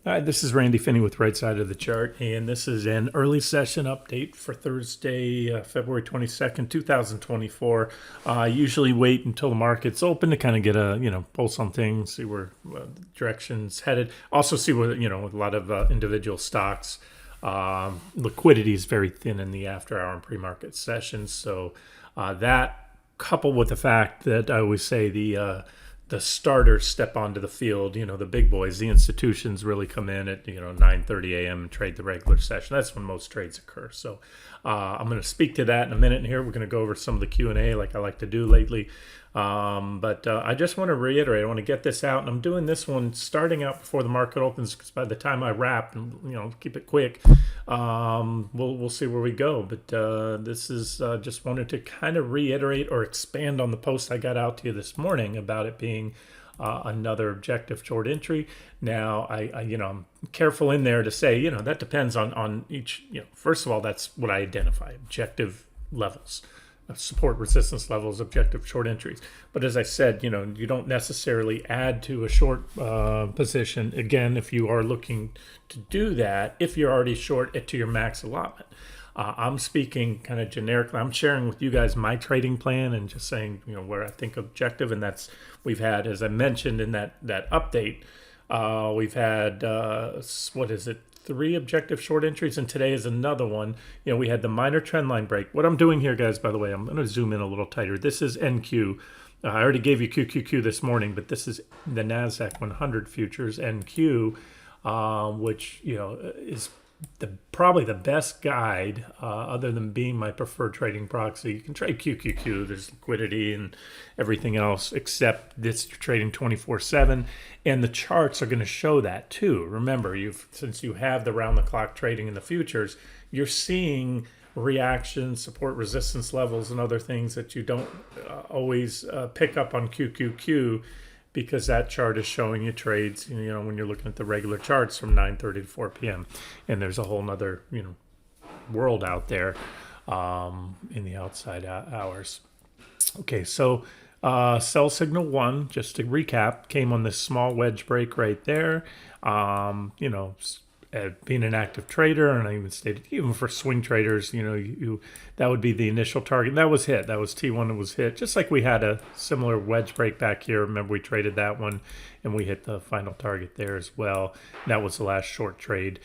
Hi, this is Randy Finney with Right Side of the Chart, and this is an early session update for Thursday, February 22nd, 2024. I usually wait until the market's open to kind of get a, pulse on things, see where the direction's headed. Also see where, with a lot of individual stocks, liquidity is very thin in the after hour and pre-market sessions. So that coupled with the fact that I always say the starters step onto the field. The big boys, the institutions really come in at 9:30 a.m. and trade the regular session. That's when most trades occur. So I'm going to speak to that in a minute. Here we're going to go over some of the Q&A like I like to do lately. But I just want to reiterate, I want to get this out, and I'm doing this one starting out before the market opens because by the time I wrap, and keep it quick, we'll see where we go. But this is just wanted to kind of reiterate or expand on the post I got out to you this morning about it being another objective short entry. Now, I'm careful in there to say, that depends on each. First of all, that's what I identify: objective levels, support resistance levels, objective short entries. But as I said, you don't necessarily add to a short position. Again, if you are looking to do that, if you're already short it to your max allotment. I'm speaking kind of generically. I'm sharing with you guys my trading plan and just saying, where I think objective. And that's, we've had, as I mentioned in that update, we've had, what is it? 3 objective short entries, and today is another one. We had the minor trend line break. What I'm doing here, guys, by the way, I'm going to zoom in a little tighter. This is NQ. I already gave you QQQ this morning, but this is the NASDAQ 100 futures NQ, which is probably the best guide, other than being my preferred trading proxy. You can trade QQQ. There's liquidity and everything else, except this trading 24/7, and the charts are going to show that too. Remember, since you have the round-the-clock trading in the futures, you're seeing reactions, support, resistance levels, and other things that you don't always pick up on QQQ, because that chart is showing you trades, when you're looking at the regular charts from 9:30 to 4 p.m. And there's a whole nother, world out there in the outside hours. Okay, so sell signal 1, just to recap, came on this small wedge break right there. Being an active trader, and I even stated, even for swing traders, that would be the initial target. That was hit. That was T1 that was hit. Just like we had a similar wedge break back here. Remember, we traded that one, and we hit the final target there as well. That was the last short trade,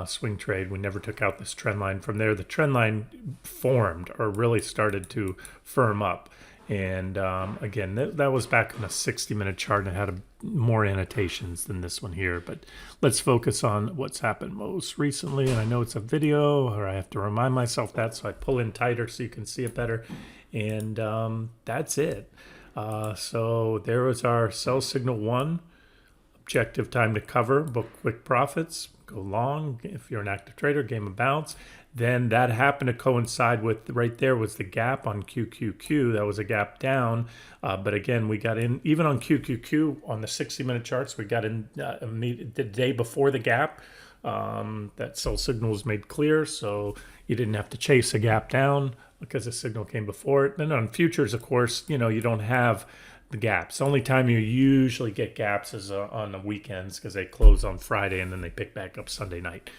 swing trade. We never took out this trend line. From there, the trend line formed, or really started to firm up. And again, that was back on a 60-minute chart, and it had more annotations than this one here. But let's focus on what's happened most recently. And I know it's a video, or I have to remind myself that, so I pull in tighter so you can see it better. And that's it. So there was our sell signal 1. Objective time to cover, book quick profits, go long if you're an active trader, game of bounce. Then that happened to coincide with, right there was the gap on QQQ. That was a gap down. But again, we got in, even on QQQ, on the 60-minute charts, we got in the day before the gap. That sell signal was made clear, so you didn't have to chase a gap down because the signal came before it. And on futures, of course, you don't have the gaps. The only time you usually get gaps is on the weekends, because they close on Friday and then they pick back up Sunday night.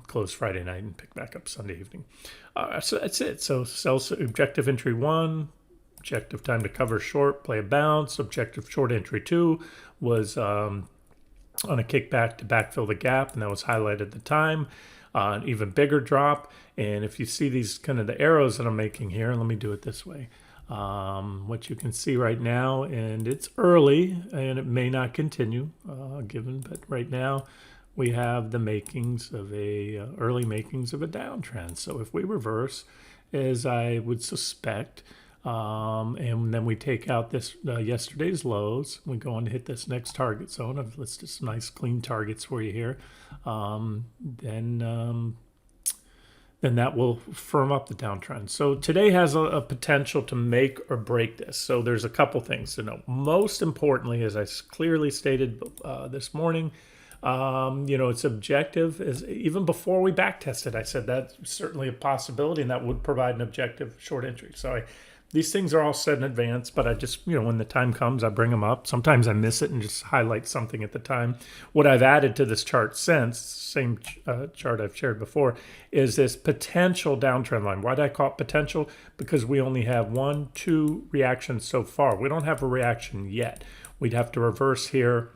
Close Friday night and pick back up Sunday evening. So that's it. So sell objective entry 1, objective time to cover short, play a bounce. Objective short entry 2 was on a kickback to backfill the gap, and that was highlighted at the time. An even bigger drop. And if you see these kind of the arrows that I'm making here, let me do it this way. What you can see right now, and it's early and it may not continue but right now we have the makings of early makings of a downtrend. So if we reverse, as I would suspect, and then we take out this yesterday's lows, we go on to hit this next target zone. Let's just some nice clean targets for you here. Then that will firm up the downtrend. So today has a potential to make or break this. So there's a couple things to know. Most importantly, as I clearly stated this morning, its objective is, even before we back tested, I said that's certainly a possibility, and that would provide an objective short entry. So these things are all set in advance, but I just, when the time comes, I bring them up. Sometimes I miss it and just highlight something at the time. What I've added to this chart since, same chart I've shared before, is this potential downtrend line. Why did I call it potential? Because we only have 1-2 reactions so far. We don't have a reaction yet. We'd have to reverse here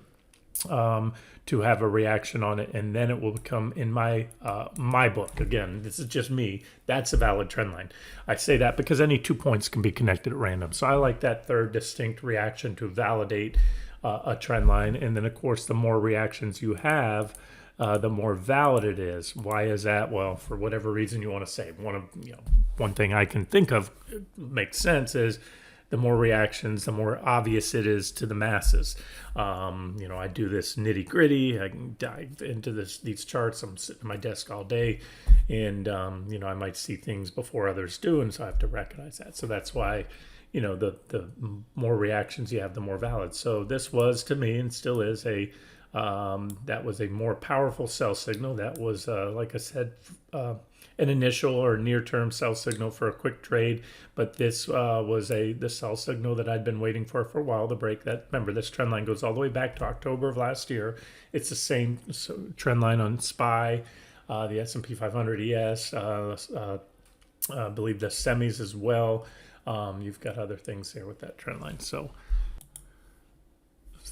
to have a reaction on it, and then it will become, in my my book, again, this is just me, that's a valid trend line. I say that because any 2 points can be connected at random. So I like that third distinct reaction to validate a trend line. And then, of course, the more reactions you have, the more valid it is. Why is that? Well, for whatever reason you want to say. One thing I can think of makes sense is the more reactions, the more obvious it is to the masses. I do this nitty gritty. I can dive into these charts. I'm sitting at my desk all day, and I might see things before others do, and so I have to recognize that. So that's why, the more reactions you have, the more valid. So this was, to me, and still is, that was a more powerful sell signal. That was, like I said, an initial or near-term sell signal for a quick trade, but this was the sell signal that I'd been waiting for a while to break that. Remember, this trend line goes all the way back to October of last year. It's the same trend line on SPY, the S&P 500 ES, I believe the semis as well. You've got other things here with that trend line. So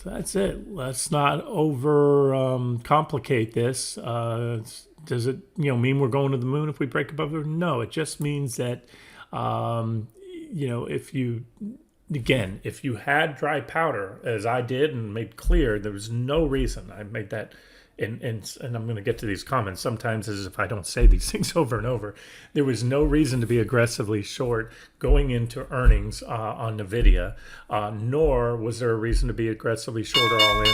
that's it. Let's not over complicate this. Does it mean we're going to the moon if we break above it? No, it just means that if you had dry powder, as I did and made clear, there was no reason. I made that, and I'm going to get to these comments sometimes as if I don't say these things over and over. There was no reason to be aggressively short going into earnings on NVIDIA, nor was there a reason to be aggressively short or all in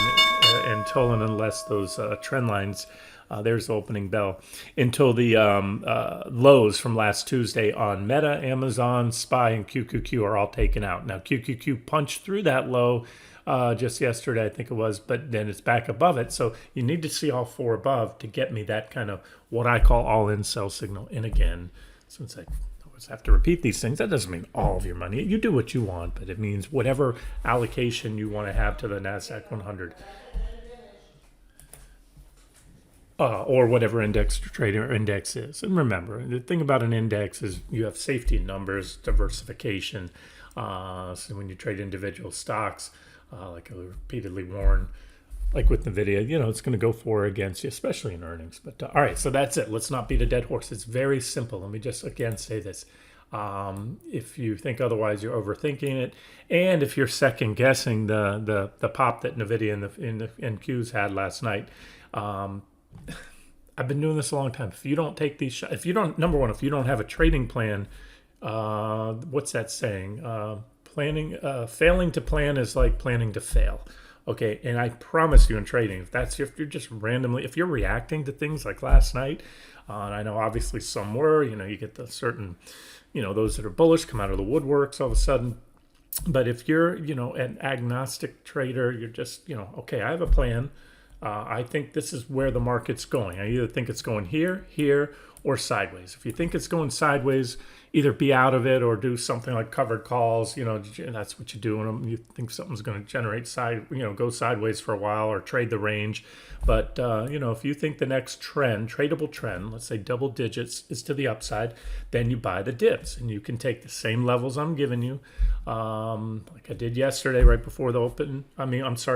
until and unless those trend lines, there's the opening bell, until the lows from last Tuesday on Meta, Amazon, SPY, and QQQ are all taken out. Now, QQQ punched through that low just yesterday, I think it was, but then it's back above it. So you need to see all four above to get me that kind of what I call all-in sell signal. And again, since I always have to repeat these things, that doesn't mean all of your money. You do what you want, but it means whatever allocation you want to have to the NASDAQ 100. Or whatever index trader index is. And remember, the thing about an index is you have safety in numbers, diversification. So when you trade individual stocks, like I repeatedly warn, like with NVIDIA, it's going to go for or against you, especially in earnings. But all right, so that's it. Let's not beat a dead horse. It's very simple. Let me just again say this. If you think otherwise, you're overthinking it. And if you're second guessing the pop that NVIDIA and the NQs had last night, I've been doing this a long time. If you don't take these shots, if you don't have a trading plan, what's that saying? Failing to plan is like planning to fail. Okay, and I promise you in trading, if you're just randomly, if you're reacting to things like last night, and I know obviously some were, you get the certain, those that are bullish come out of the woodworks all of a sudden. But if you're, an agnostic trader, you're just, okay, I have a plan. I think this is where the market's going. I either think it's going here, or sideways. If you think it's going sideways, either be out of it or do something like covered calls. That's what you do when you think something's going to go sideways for a while, or trade the range. But, if you think the next tradable trend, let's say double digits, is to the upside, then you buy the dips. And you can take the same levels I'm giving you, like I did yesterday right before the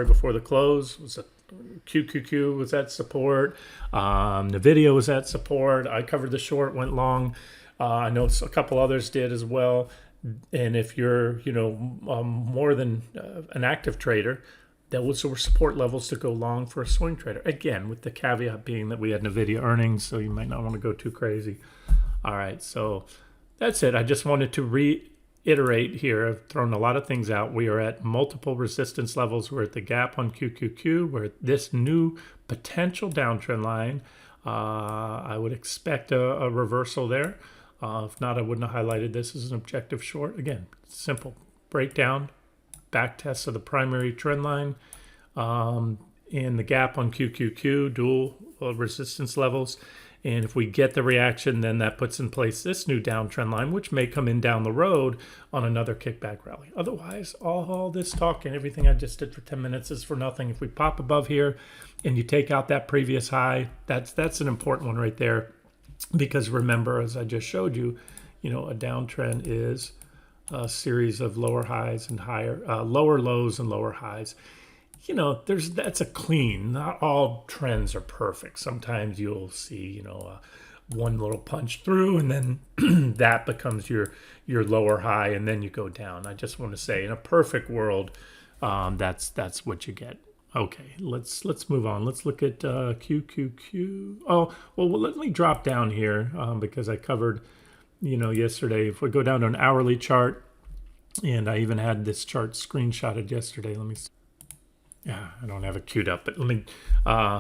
before the close. Was QQQ was at support. NVIDIA was at support. I covered the short, went long. I know a couple others did as well. And if you're, more than an active trader, those were support levels to go long for a swing trader. Again, with the caveat being that we had NVIDIA earnings, so you might not want to go too crazy. All right, so that's it. I just wanted to reiterate here. I've thrown a lot of things out. We are at multiple resistance levels. We're at the gap on QQQ. We're at this new potential downtrend line. I would expect a reversal there. If not, I wouldn't have highlighted this as an objective short. Again, simple breakdown, back test of the primary trend line, and the gap on QQQ, dual resistance levels. And if we get the reaction, then that puts in place this new downtrend line, which may come in down the road on another kickback rally. Otherwise, all this talk and everything I just did for 10 minutes is for nothing. If we pop above here and you take out that previous high, that's an important one right there. Because remember, as I just showed you, a downtrend is a series of lower highs and higher, lower lows and lower highs. That's a clean. Not all trends are perfect. Sometimes you'll see, one little punch through, and then that becomes your lower high, and then you go down. I just want to say, in a perfect world, that's what you get. Okay, let's move on. Let's look at QQQ. Oh, well, let me drop down here because I covered, yesterday. If we go down to an hourly chart, and I even had this chart screenshotted yesterday. Let me see. Yeah, I don't have it queued up, but let me.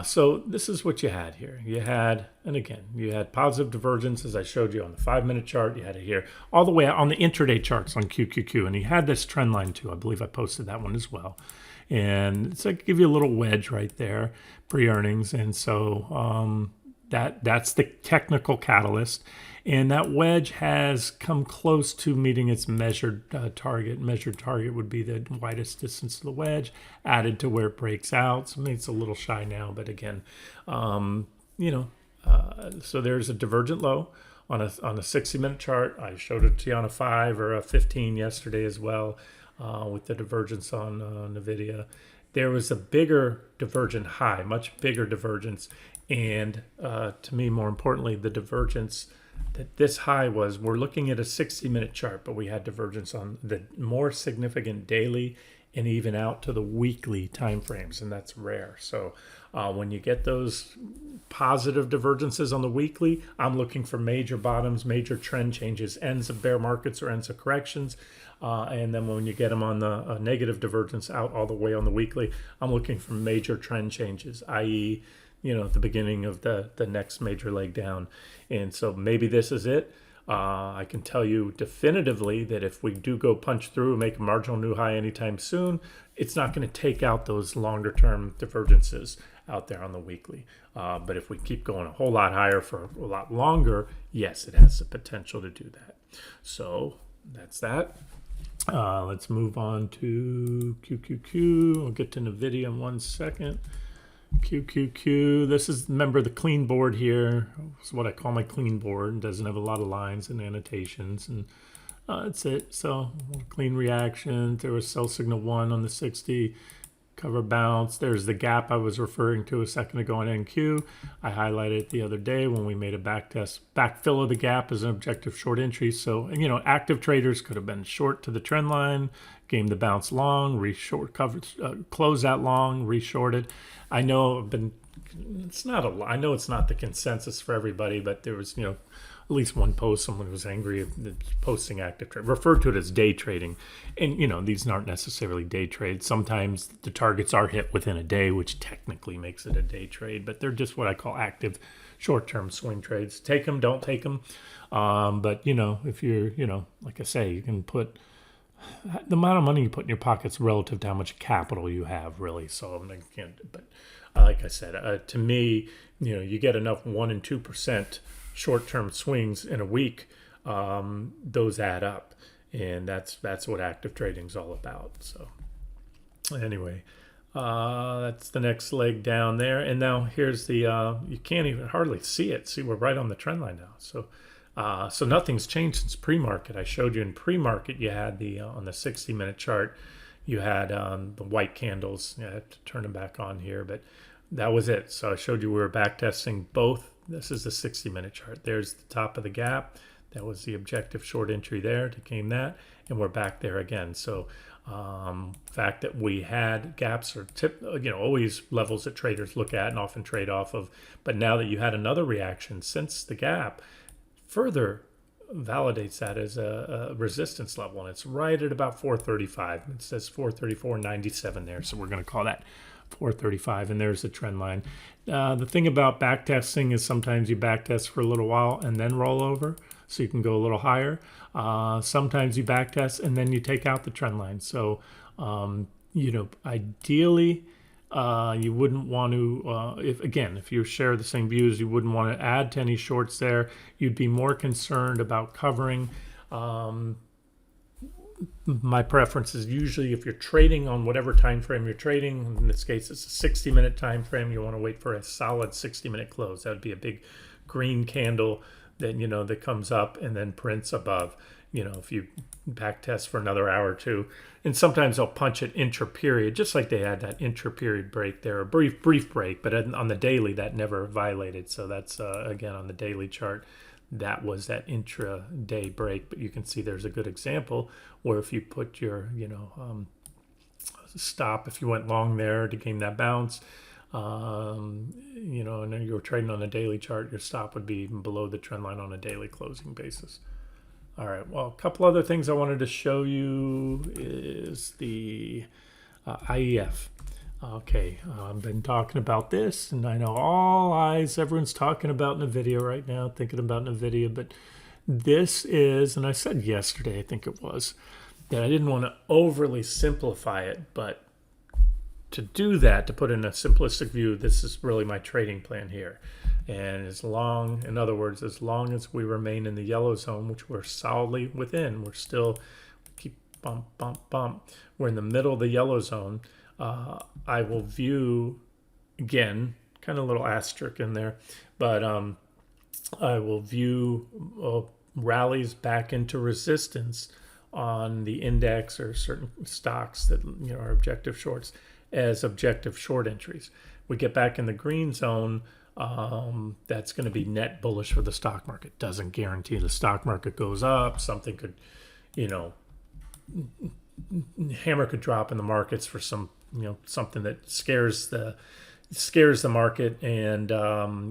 So this is what you had here. You had positive divergence, as I showed you on the 5-minute chart. You had it here all the way out on the intraday charts on QQQ, and you had this trend line too. I believe I posted that one as well. And it's like give you a little wedge right there, pre-earnings, and so that's the technical catalyst. And that wedge has come close to meeting its measured target. Measured target would be the widest distance of the wedge added to where it breaks out. So maybe it's a little shy now, but again, so there's a divergent low on a 60-minute chart. I showed it to you on a 5 or a 15 yesterday as well with the divergence on NVIDIA. There was a bigger divergent high, much bigger divergence. And to me, more importantly, the divergence that this high was, we're looking at a 60-minute chart, but we had divergence on the more significant daily and even out to the weekly time frames, and that's rare. So when you get those positive divergences on the weekly, I'm looking for major bottoms, major trend changes, ends of bear markets or ends of corrections. And then when you get them on the negative divergence out all the way on the weekly, I'm looking for major trend changes, i.e., at the beginning of the next major leg down. And so maybe this is it. I can tell you definitively that if we do go punch through and make a marginal new high anytime soon, it's not going to take out those longer term divergences out there on the weekly. But if we keep going a whole lot higher for a lot longer, yes, it has the potential to do that. So that's that. Let's move on to QQQ. I'll get to NVIDIA in 1 second. QQQ, this is, remember the clean board here. It's what I call my clean board. It doesn't have a lot of lines and annotations, and that's it. So clean reaction. There was sell signal 1 on the 60, cover bounce. There's the gap I was referring to a second ago on NQ. I highlighted it the other day when we made a back test. Backfill of the gap is an objective short entry. So, active traders could have been short to the trend line, game the bounce long, reshort, close that long, reshorted. I know it's not the consensus for everybody, but there was, at least one post, someone was angry at posting active trade, referred to it as day trading. And, these aren't necessarily day trades. Sometimes the targets are hit within a day, which technically makes it a day trade, but they're just what I call active short-term swing trades. Take them, don't take them. But, if you're, like I say, you can put the amount of money you put in your pockets relative to how much capital you have, really. So I can't, but like I said, to me, you get enough 1% and 2% short-term swings in a week, those add up, and that's what active trading is all about. So anyway, that's the next leg down there, and now here's the you can't even hardly see it. See, we're right on the trend line now. So nothing's changed since pre-market. I showed you in pre-market you had the on the 60-minute chart, you had the white candles. I have to turn them back on here, but that was it. So I showed you we were back testing both. This is the 60-minute chart. There's the top of the gap. That was the objective short entry there to gain that, and we're back there again. So fact that we had gaps or always levels that traders look at and often trade off of, but now that you had another reaction since the gap, further validates that as a resistance level, and it's right at about 435. It says 434.97 there, so we're going to call that 435, and there's the trend line. The thing about backtesting is sometimes you backtest for a little while and then roll over, so you can go a little higher. Sometimes you backtest and then you take out the trend line. So ideally, You wouldn't want to, if you share the same views, you wouldn't want to add to any shorts there. You'd be more concerned about covering. My preference is usually if you're trading on whatever time frame you're trading, in this case it's a 60-minute time frame, you want to wait for a solid 60-minute close. That would be a big green candle that that comes up and then prints above. If you back test for another hour or two, and sometimes they'll punch it intra-period, just like they had that intra-period break there, a brief break, but on the daily that never violated. So that's again on the daily chart, that was that intra-day break. But you can see there's a good example where if you put your stop, if you went long there to gain that bounce, and you were trading on a daily chart, your stop would be even below the trend line on a daily closing basis. All right, well, a couple other things I wanted to show you is the IEF. Okay, I've been talking about this, and I know everyone's talking about NVIDIA right now, thinking about NVIDIA, but this is, and I said yesterday, I think it was, that I didn't want to overly simplify it, but to do that, to put in a simplistic view, this is really my trading plan here. And in other words, as long as we remain in the yellow zone, which we're solidly within, keep bump, we're in the middle of the yellow zone, I will view, again, kind of a little asterisk in there, but I will view rallies back into resistance on the index or certain stocks that are objective shorts as objective short entries. We get back in the green zone, that's going to be net bullish for the stock market. Doesn't guarantee the stock market goes up. Something could, hammer could drop in the markets for something that scares the market, and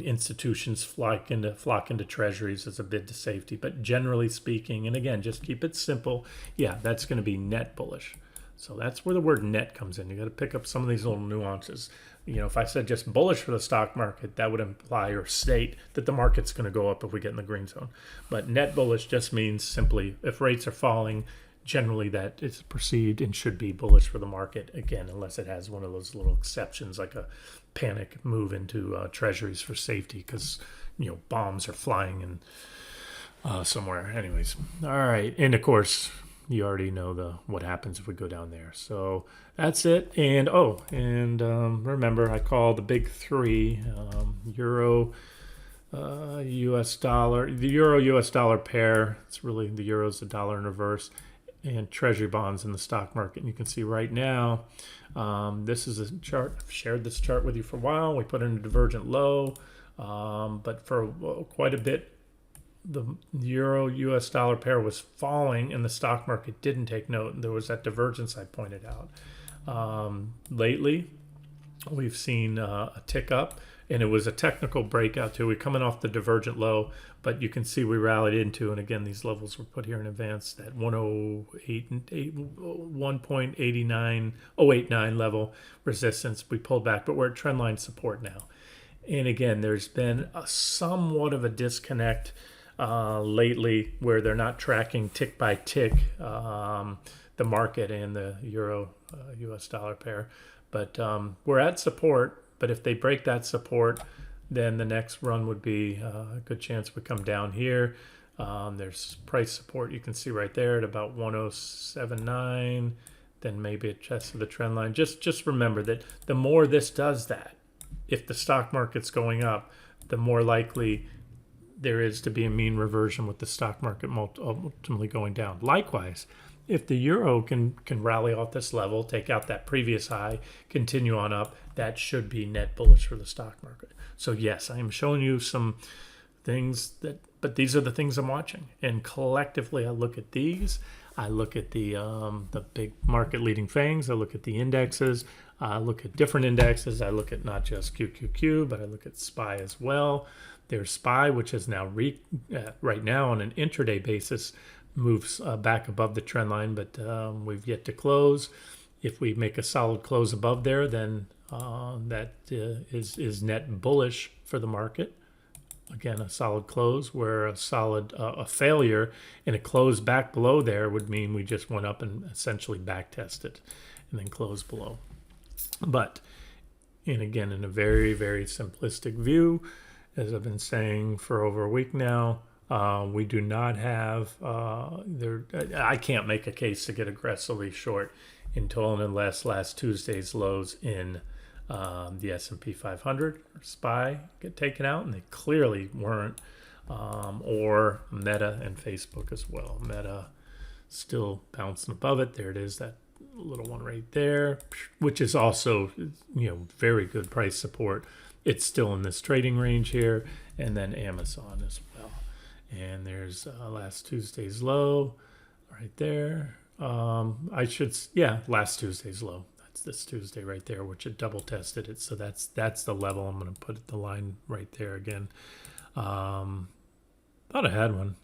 institutions flock into treasuries as a bid to safety. But generally speaking, and again, just keep it simple, that's going to be net bullish. So that's where the word net comes in. You got to pick up some of these little nuances. If I said just bullish for the stock market, that would imply or state that the market's going to go up if we get in the green zone. But net bullish just means simply if rates are falling, generally that is perceived and should be bullish for the market, again, unless it has one of those little exceptions like a panic move into treasuries for safety because bombs are flying in somewhere. Anyways, all right. And of course, you already know what happens if we go down there. So that's it. And remember, I call the big three: euro, U.S. dollar, the euro-U.S. dollar pair. It's really the euro's the dollar in reverse, and treasury bonds in the stock market. And you can see right now, this is a chart. I've shared this chart with you for a while. We put in a divergent low, but for quite a bit, the euro-US dollar pair was falling and the stock market didn't take note. There was that divergence I pointed out. Lately, we've seen a tick up, and it was a technical breakout too. We're coming off the divergent low, but you can see we rallied into, and again, these levels were put here in advance, that 1.89 level resistance. We pulled back, but we're at trendline support now. And again, there's been somewhat of a disconnect lately where they're not tracking tick by tick the market and the euro US dollar pair, but we're at support. But if they break that support, then the next run would be a good chance we come down here. There's price support you can see right there at about 107.9, then maybe a test of the trend line. Just remember that the more this does that, if the stock market's going up, the more likely there is to be a mean reversion with the stock market ultimately going down. Likewise, if the euro can rally off this level, take out that previous high, continue on up, that should be net bullish for the stock market. So yes, I am showing you some things but these are the things I'm watching. And collectively, I look at these. I look at the big market leading fangs. I look at the indexes. I look at different indexes. I look at not just QQQ, but I look at SPY as well. There's SPY, which is now right now on an intraday basis, moves back above the trend line, but we've yet to close. If we make a solid close above there, then that is net bullish for the market. Again, a solid close, where a failure and a close back below there would mean we just went up and essentially back tested and then closed below. But And again, in a very, very simplistic view, as I've been saying for over a week now, we do not have I can't make a case to get aggressively short until and unless last Tuesday's lows in the S&P 500 or SPY get taken out, and they clearly weren't, or Meta and Facebook as well. Meta still bouncing above it. There it is, that little one right there, which is also, very good price support. It's still in this trading range here, and then Amazon as well. And there's last Tuesday's low right there. Last Tuesday's low. That's this Tuesday right there, which it double tested it. So that's the level. I'm going to put the line right there again. Thought I had one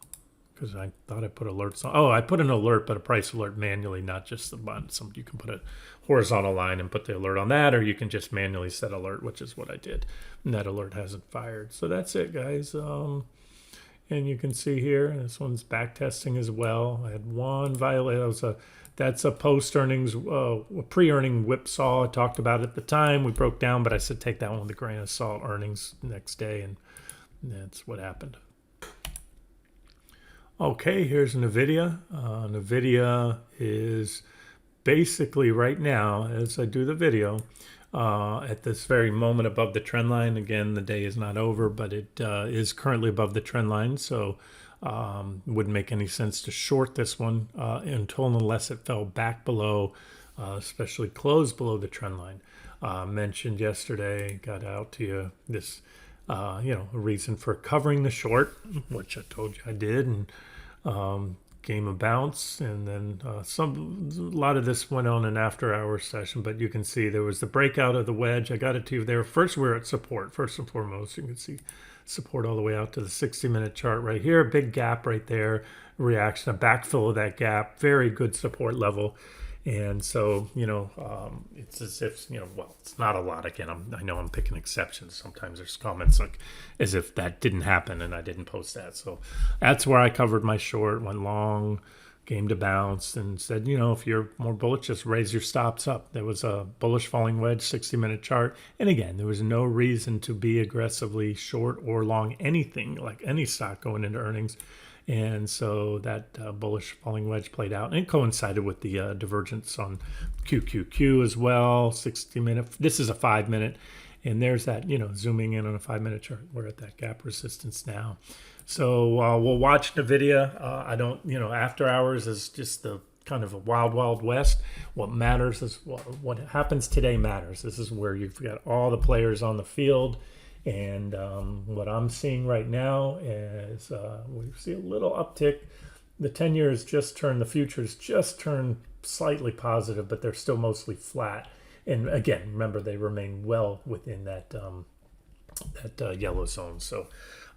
because I thought I put alerts on. Oh, I put an alert, but a price alert manually, not just the button. You can put a horizontal line and put the alert on that, or you can just manually set alert, which is what I did. And that alert hasn't fired. So that's it, guys. And you can see here, this one's back testing as well. I had one violation. That's a post-earnings, pre-earning whipsaw. I talked about it at the time. We broke down, but I said take that one with a grain of salt. Earnings next day, and that's what happened. Okay, here's NVIDIA. NVIDIA is basically right now, as I do the video, at this very moment above the trend line. Again, the day is not over, but it is currently above the trend line. So wouldn't make any sense to short this one until and unless it fell back below, especially closed below the trend line. Mentioned yesterday, got out to you this, a reason for covering the short, which I told you I did, and game of bounce, and then a lot of this went on an after hours session, but you can see there was the breakout of the wedge. I got it to you there. First, we're at support. First and foremost, you can see support all the way out to the 60-minute chart right here. Big gap right there. Reaction, a backfill of that gap. Very good support level. And so, it's as if, it's not a lot. Again, I know I'm picking exceptions. Sometimes there's comments like as if that didn't happen and I didn't post that. So that's where I covered my short, went long, game to bounce, and said, if you're more bullish, just raise your stops up. There was a bullish falling wedge, 60-minute chart. And again, there was no reason to be aggressively short or long anything, like any stock going into earnings. And so that bullish falling wedge played out, and it coincided with the divergence on QQQ as well. 60-minute. This is a 5-minute, and there's that, zooming in on a 5-minute chart. We're at that gap resistance now. So we'll watch NVIDIA. I don't, after hours is just the kind of a wild, wild west. What matters is what happens today matters. This is where you've got all the players on the field. And what I'm seeing right now is we see a little uptick. The 10 years just turned, the futures just turned slightly positive, but they're still mostly flat. And again, remember, they remain well within that yellow zone. So,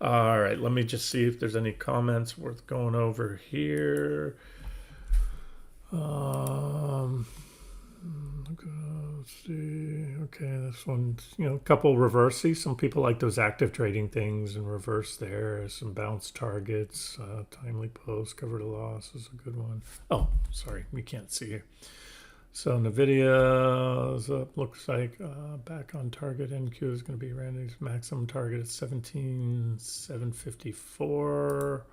all right, let me just see if there's any comments worth going over here. Let's see. Okay, this one's, a couple reverses. Some people like those active trading things and reverse there. Some bounce targets, timely post, cover to loss is a good one. Oh, sorry, we can't see here. So NVIDIA is up, looks like back on target. NQ is going to be Randy's maximum target at 17,754.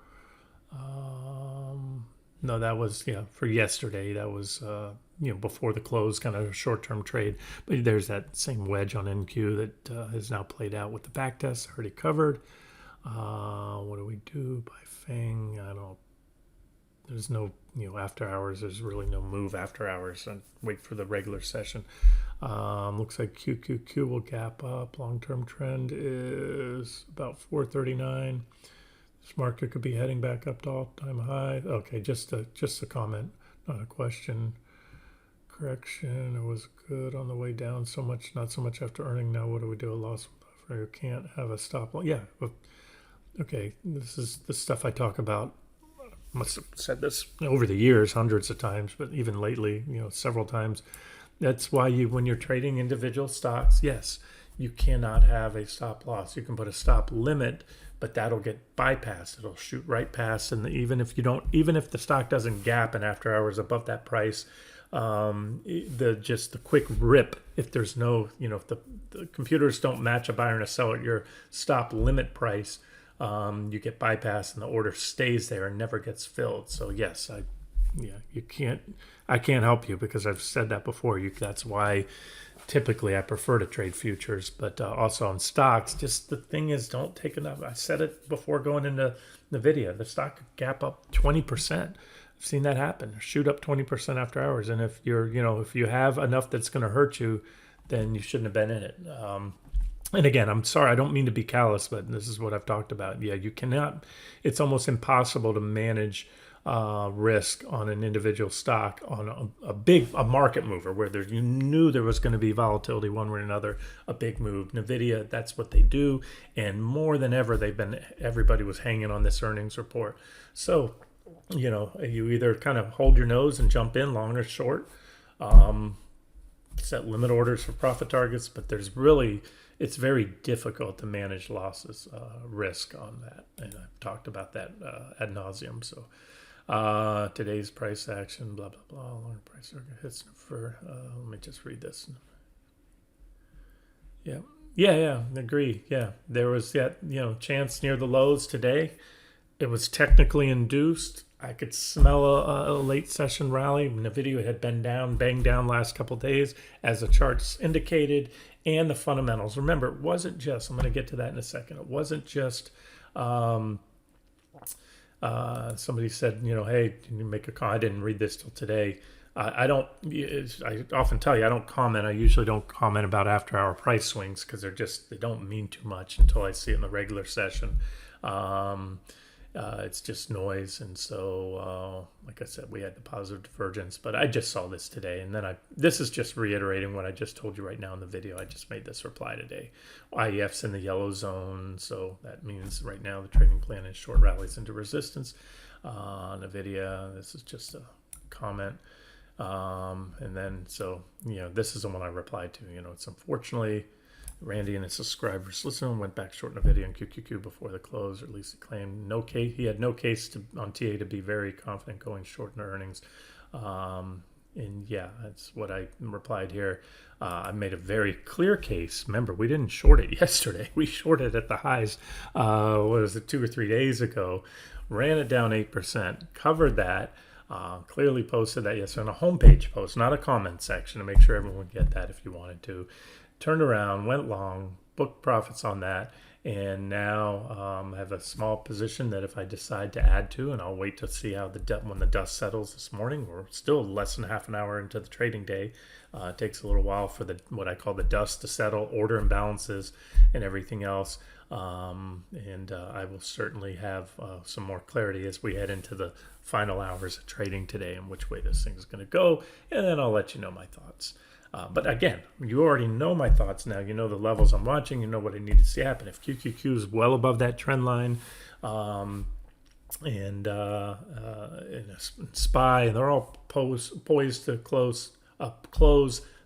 No, that was, for yesterday. That was, before the close, kind of a short-term trade. But there's that same wedge on NQ that has now played out with the back test already covered. What do we do by FANG? I don't, there's no, after hours. There's really no move after hours. And wait for the regular session. Looks like QQQ will gap up. Long-term trend is about 439. This market could be heading back up to all-time high. Okay, just a comment, not a question. Correction, it was good on the way down. So much, not so much after earning. Now what do we do? A loss buffer. You can't have a stop loss. Yeah. Okay, this is the stuff I talk about. Must have said this over the years, hundreds of times, but even lately, several times. That's why when you're trading individual stocks, yes, you cannot have a stop loss. You can put a stop limit, but that'll get bypassed. It'll shoot right past. And even if the stock doesn't gap in after hours above that price, just the quick rip, if there's no, if the computers don't match a buyer and a seller at your stop limit price, you get bypassed and the order stays there and never gets filled. So yes, I can't help you because I've said that before. That's why typically I prefer to trade futures, but also on stocks. Just the thing is, don't take enough. I said it before going into the video. The stock could gap up 20%. I've seen that happen. Shoot up 20% after hours. And if if you have enough that's going to hurt you, then you shouldn't have been in it. And again, I'm sorry, I don't mean to be callous, but this is what I've talked about. Yeah, you cannot. It's almost impossible to manage risk on an individual stock on a market mover where you knew there was going to be volatility one way or another, a big move. NVIDIA, that's what they do, and more than ever, everybody was hanging on this earnings report. So, you either kind of hold your nose and jump in long or short, set limit orders for profit targets, but it's very difficult to manage losses, risk on that, and I've talked about that ad nauseum. So. Today's price action, blah, blah, blah. Long price target hits for, let me just read this. Yeah, agree. Yeah, there was that, chance near the lows today. It was technically induced. I could smell a late session rally. NVIDIA had been banged down last couple of days as the charts indicated, and the fundamentals. Remember, it wasn't just, I'm going to get to that in a second. It wasn't just, somebody said, hey, can you make a comment? I didn't read this till today. I often tell you, I don't comment. I usually don't comment about after hour price swings because they don't mean too much until I see it in the regular session. It's just noise. And so, like I said, we had the positive divergence, but I just saw this today. And then this is just reiterating what I just told you right now in the video. I just made this reply today. IEF's in the yellow zone. So that means right now the trading plan is short rallies into resistance. NVIDIA, this is just a comment. And then, so, this is the one I replied to. It's unfortunately, Randy and his subscribers listened, went back short NVIDIA and QQQ before the close, or at least he claimed he had no case on TA to be very confident going short in earnings. And yeah, that's what I replied here. I made a very clear case. Remember, we didn't short it yesterday. We shorted at the highs, 2 or 3 days ago, ran it down 8%, covered that. Clearly posted that yesterday on a homepage post, not a comment section, to make sure everyone would get that if you wanted to. Turned around, went long, booked profits on that, and now I have a small position that if I decide to add to, and I'll wait to see how when the dust settles this morning. We're still less than half an hour into the trading day. It takes a little while for what I call the dust to settle, order imbalances, and everything else. And I will certainly have some more clarity as we head into the final hours of trading today and which way this thing is going to go, and then I'll let you know my thoughts. But again, you already know my thoughts now. You know the levels I'm watching. You know what I need to see happen. If QQQ is well above that trend line, and SPY, they're all poised to close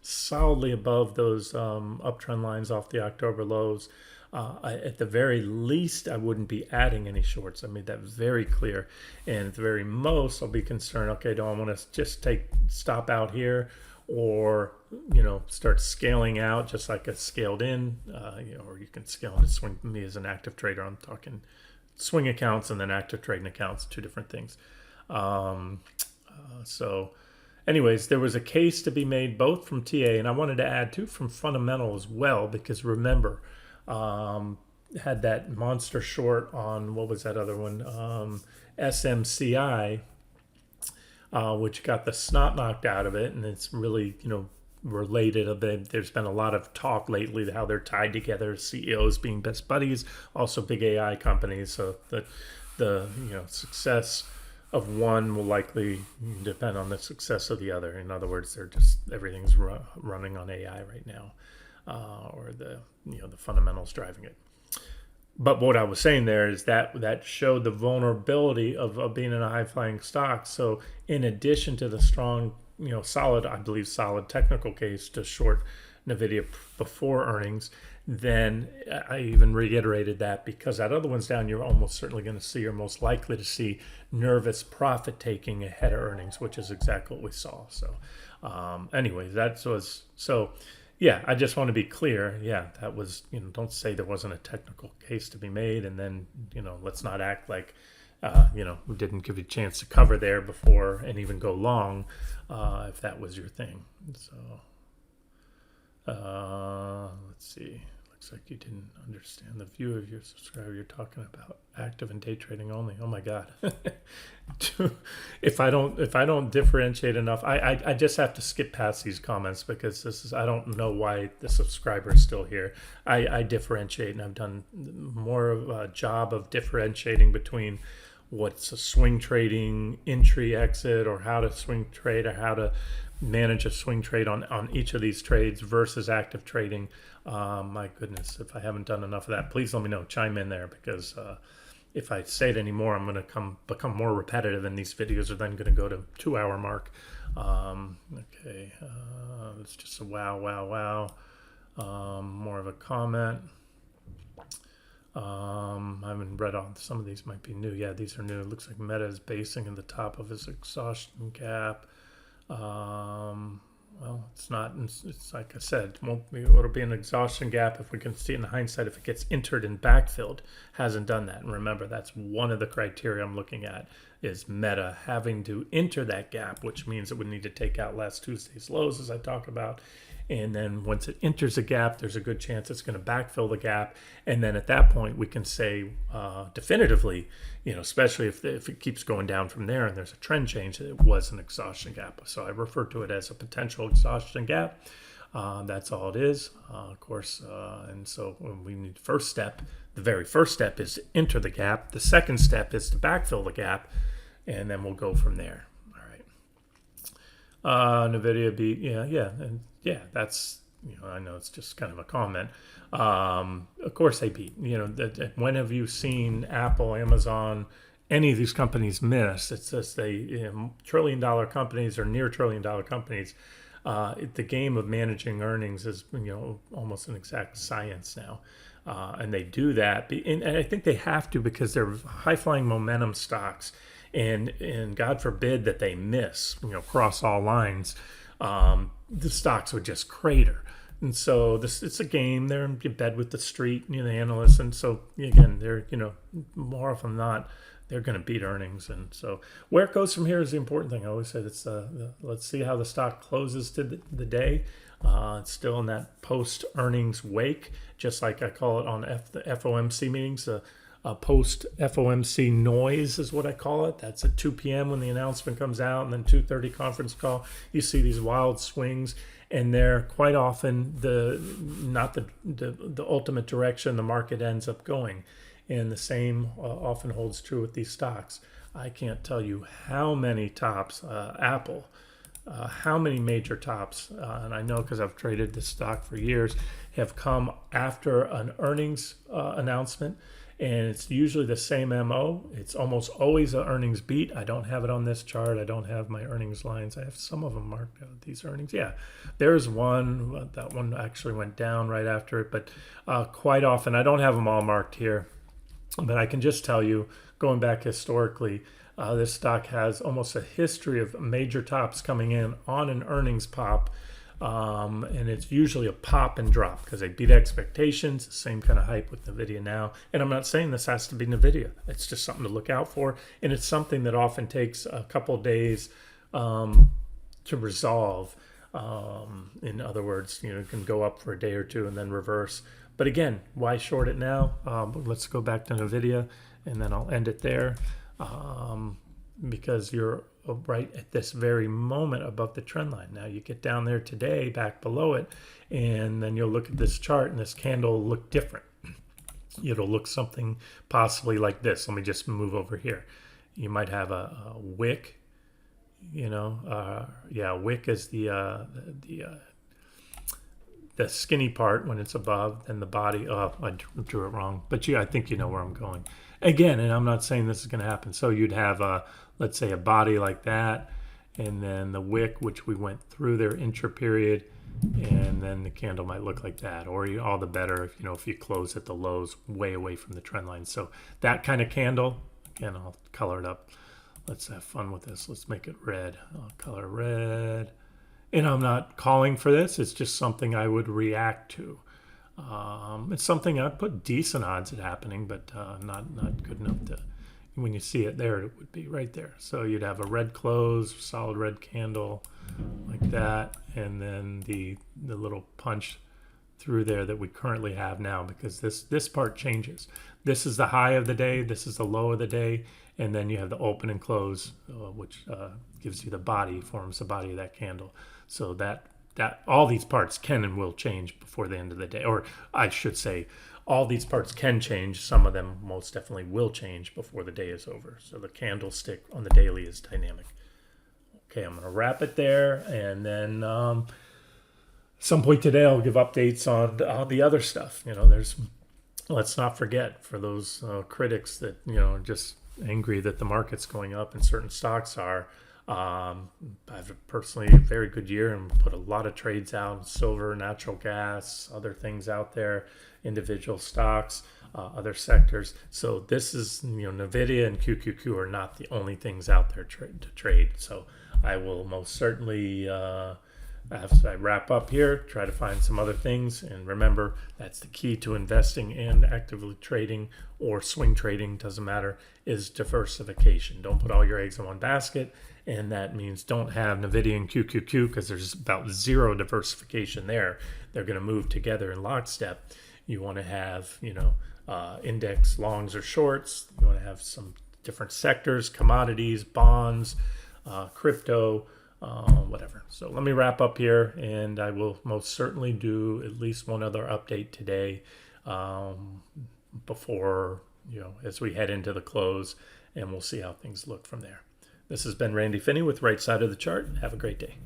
solidly above those uptrend lines off the October lows. At the very least, I wouldn't be adding any shorts. I made that very clear. And at the very most, I'll be concerned, okay, do I want to just stop out here, or start scaling out just like a scaled in, or you can scale into swing. Me as an active trader, I'm talking swing accounts and then active trading accounts, two different things. So anyways, there was a case to be made both from TA, and I wanted to add too from fundamental as well, because remember, had that monster short on, what was that other one, SMCI, which got the snot knocked out of it, and it's really, related a bit. There's been a lot of talk lately how they're tied together, CEOs being best buddies, also big AI companies. So the success of one will likely depend on the success of the other. In other words, everything's running on AI right now, or the fundamentals driving it. But what I was saying there is that showed the vulnerability of being in a high-flying stock. So in addition to the strong, solid technical case to short NVIDIA before earnings, then I even reiterated that because that other one's down, you're almost certainly going to see, or most likely to see, nervous profit taking ahead of earnings, which is exactly what we saw. So Anyways, that was so. Yeah, I just want to be clear. Yeah, that was, don't say there wasn't a technical case to be made, and then, let's not act like, we didn't give you a chance to cover there before and even go long, if that was your thing. So, let's see. Looks like you didn't understand the view of your subscriber. You're talking about active and day trading only. Oh my God. if I don't differentiate enough, I just have to skip past these comments because I don't know why the subscriber is still here. I differentiate, and I've done more of a job of differentiating between what's a swing trading entry exit, or how to swing trade, or how to manage a swing trade on each of these trades versus active trading. My goodness, if I haven't done enough of that, please let me know. Chime in there, because if I say it anymore, I'm going to become more repetitive, and these videos are then going to go to 2-hour mark. Okay, it's just a wow. More of a comment. I haven't read all. Some of these might be new. Yeah, these are new. It looks like Meta is basing in the top of his exhaustion gap. Well, it's not. It's like I said, it'll be an exhaustion gap if we can see it in hindsight. If it gets entered and backfilled, hasn't done that. And remember, that's one of the criteria I'm looking at, is Meta having to enter that gap, which means it would need to take out last Tuesday's lows, as I talk about. And then once it enters a gap, there's a good chance it's going to backfill the gap. And then at that point, we can say definitively, especially if it keeps going down from there and there's a trend change, that it was an exhaustion gap. So I refer to it as a potential exhaustion gap. That's all it is, of course. And so when we need the very first step is to enter the gap. The second step is to backfill the gap, and then we'll go from there. All right. NVIDIA beat, that's, I know it's just kind of a comment. Of course they beat. When have you seen Apple, Amazon, any of these companies miss? It's just trillion-dollar companies or near trillion-dollar companies. The game of managing earnings is, almost an exact science now. And they do that. And I think they have to, because they're high-flying momentum stocks. And God forbid that they miss, cross all lines. The stocks would just crater. And so it's a game. They're in bed with the street, the analysts. And so, again, they're, more often than not, they're going to beat earnings. And so where it goes from here is the important thing. I always said let's see how the stock closes to the day. It's still in that post-earnings wake, just like I call it on the FOMC meetings. Post-FOMC noise is what I call it. That's at 2 p.m. when the announcement comes out, and then 2:30 conference call. You see these wild swings, and they're quite often not the ultimate direction the market ends up going. And the same often holds true with these stocks. I can't tell you how many tops, Apple, how many major tops, and I know because I've traded this stock for years, have come after an earnings announcement. And it's usually the same MO. It's almost always an earnings beat. I don't have it on this chart. I don't have my earnings lines. I have some of them marked out, these earnings. Yeah, there's one. That one actually went down right after it. But quite often, I don't have them all marked here. But I can just tell you, going back historically, this stock has almost a history of major tops coming in on an earnings pop. And it's usually a pop and drop because they beat expectations. Same kind of hype with NVIDIA now. And I'm not saying this has to be NVIDIA. It's just something to look out for. And it's something that often takes a couple of days to resolve. In other words, it can go up for a day or two and then reverse. But again, why short it now? Let's go back to NVIDIA, and then I'll end it there. Because you're right at this very moment above the trend line. Now you get down there today, back below it, and then you'll look at this chart, and this candle will look different. It'll look something possibly like this. Let me just move over here. You might have a wick. Wick is the skinny part when it's above, and the body. Oh, I drew it wrong, but I think you know where I'm going. Again, and I'm not saying this is going to happen. So you'd have let's say a body like that, and then the wick, which we went through their intra-period, and then the candle might look like that. Or all the better if you close at the lows way away from the trend line. So that kind of candle, again, I'll color it up. Let's have fun with this. Let's make it red. I'll color red. And I'm not calling for this. It's just something I would react to. It's something I'd put decent odds at happening, but not good enough to. When you see it there, it would be right there. So you'd have a red close, solid red candle, like that, and then the little punch through there that we currently have now, because this part changes. This is the high of the day, this is the low of the day, and then you have the open and close, which gives you the body, forms the body of that candle. So that all these parts can and will change before the end of the day, or I should say all these parts can change. Some of them most definitely will change before the day is over. So the candlestick on the daily is dynamic. Okay, I'm going to wrap it there, and then some point today I'll give updates on the other stuff. Let's not forget, for those critics that are just angry that the market's going up and certain stocks are. I've personally a very good year and put a lot of trades out: silver, natural gas, other things out there, individual stocks, other sectors. So this is, NVIDIA and QQQ are not the only things out there to trade. So I will most certainly, as I wrap up here, try to find some other things. And remember, that's the key to investing and actively trading or swing trading, doesn't matter, is diversification. Don't put all your eggs in one basket. And that means don't have NVIDIA and QQQ, because there's about zero diversification there. They're going to move together in lockstep. You want to have, index longs or shorts. You want to have some different sectors, commodities, bonds, crypto, whatever. So let me wrap up here, and I will most certainly do at least one other update today before, as we head into the close, and we'll see how things look from there. This has been Randy Finney with Right Side of the Chart. Have a great day.